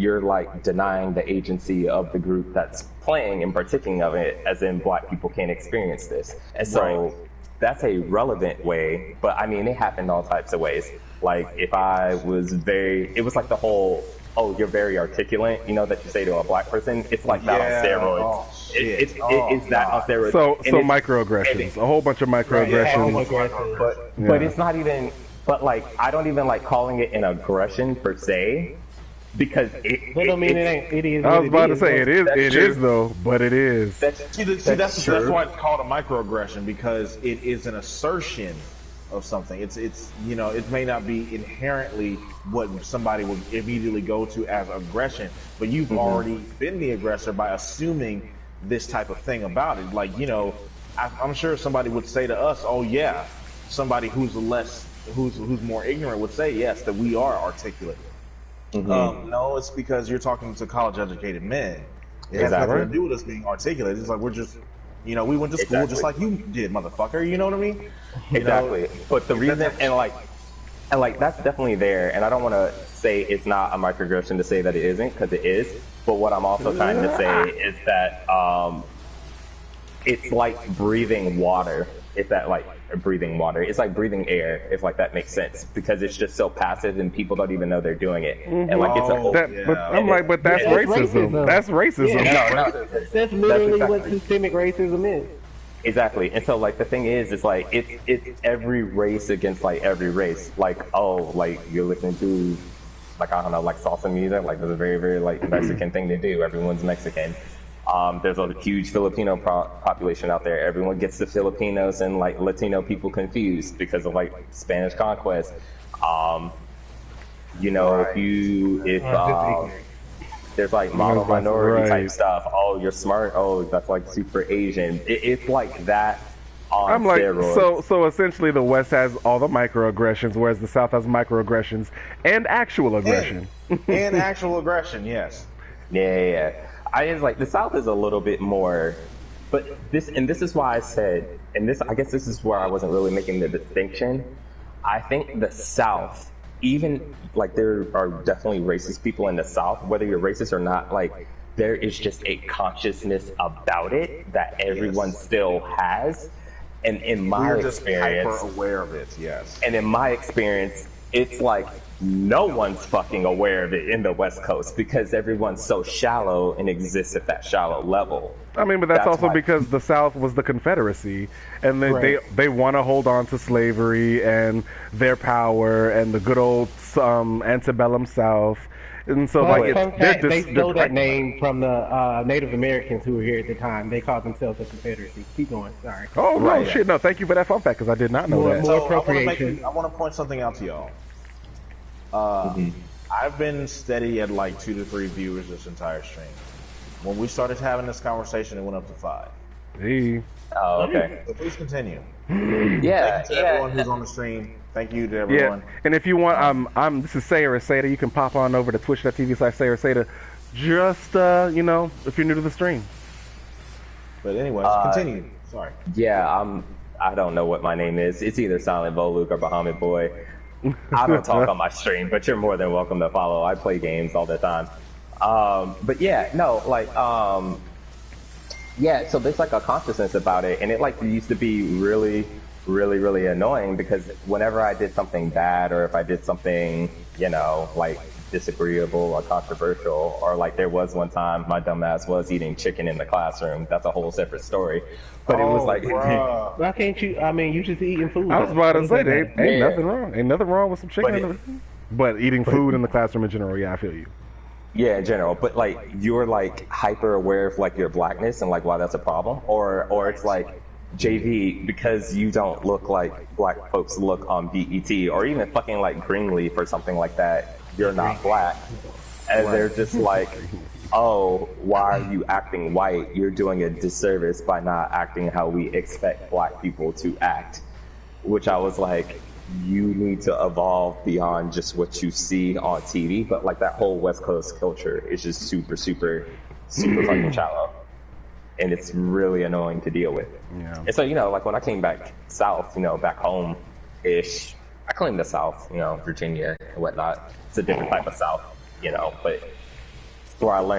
you're like denying the agency of the group that's playing and partaking of it, as in Black people can't experience this. And so that's a relevant way, but I mean, it happened all types of ways. Like if I was it was like the whole, oh, you're very articulate, you know, that you say to a Black person. It's like that on steroids. Oh, it's that on steroids. So microaggressions, a whole bunch of microaggressions. But it's not even, but like, I don't even like calling it an aggression per se, because it don't mean it ain't. It is. I was about to say it is though, but it is. That's why it's called a microaggression, because it is an assertion of something. It's you know, it may not be inherently what somebody would immediately go to as aggression, but you've already been the aggressor by assuming this type of thing about it. Like, you know, I'm sure somebody would say to us, oh yeah, somebody who's more ignorant would say, yes, that we are articulate. No, it's because you're talking to college-educated men. It has nothing to do with us being articulate. It's like we're just, you know, we went to school just like you did, motherfucker. You know what I mean? Exactly. But the reason, and like that's definitely there. And I don't want to say it's not a microaggression to say that it isn't, because it is. But what I'm also trying to say is that it's like breathing water. If that like breathing water, it's like breathing air, if like that makes sense, because it's just so passive and people don't even know they're doing it. And like it's but that's racism. That's racism. That's literally what systemic racism is. Exactly. And so like the thing is like it's every race against like every race. Like, oh, like you're listening to like, I don't know, like salsa music, like it's a very, very like Mexican thing to do. Everyone's Mexican. There's a huge Filipino population out there. Everyone gets the Filipinos and like Latino people confused because of like Spanish conquest. You know, if there's like model minority type stuff. Oh, you're smart. Oh, that's like super Asian. It's like that on steroids. So essentially the West has all the microaggressions, whereas the South has microaggressions and actual aggression. And actual aggression, yes. Yeah. I just like the South is a little bit more, but this is why I said, and this, I guess this is where I wasn't really making the distinction. I think the South, even like there are definitely racist people in the South, whether you're racist or not, like there is just a consciousness about it that everyone still has. And in my experience, just hyper aware of it, yes. And in my experience, it's like no one's fucking aware of it in the West Coast because everyone's so shallow and exists at that shallow level. I mean, but that's also because the South was the Confederacy, and they want to hold on to slavery and their power and the good old antebellum South. And so, they stole that name from the Native Americans who were here at the time. They called themselves the Confederacy. Keep going. Sorry. Oh, no, shit. No, thank you for that fun fact, because I did not know that. More appropriation. I want to point something out to y'all. I've been steady at like 2 to 3 viewers this entire stream. When we started having this conversation, it went up to 5. Hey. Oh, okay. So please continue. Yeah. Thank you to everyone who's on the stream. Thank you to everyone. Yeah. And if you want, this is SayerAseda. You can pop on over to twitch.tv/SayerAseda. Just, you know, if you're new to the stream. But anyways, continue. Sorry. Yeah, I don't know what my name is. It's either Silent Voluk or Bahamut Boy. I don't talk on my stream, but you're more than welcome to follow. I play games all the time. But yeah, no, like, yeah, so there's like a consciousness about it, and it like used to be really, really, really annoying because whenever I did something bad or if I did something, you know, like disagreeable or controversial, or like there was one time my dumb ass was eating chicken in the classroom. That's a whole separate story. But it was like, why can't you? I mean, you just eating food. I was about to say, ain't nothing wrong. Ain't nothing wrong with some chicken. But eating food in the classroom in general, yeah, I feel you. Yeah, in general. But like, you're like hyper aware of like your blackness and like why that's a problem, or it's like, JV, because you don't look like black folks look on BET, or even fucking like Greenleaf or something like that, you're not black. And they're just like, oh, why are you acting white? You're doing a disservice by not acting how we expect black people to act. Which I was like, you need to evolve beyond just what you see on TV. But like that whole West Coast culture is just super, super, super fucking shallow. And it's really annoying to deal with. Yeah. And so, you know, like when I came back south, you know, back home-ish, I claim the South, you know, Virginia and whatnot. It's a different type of South, you know, but where I learned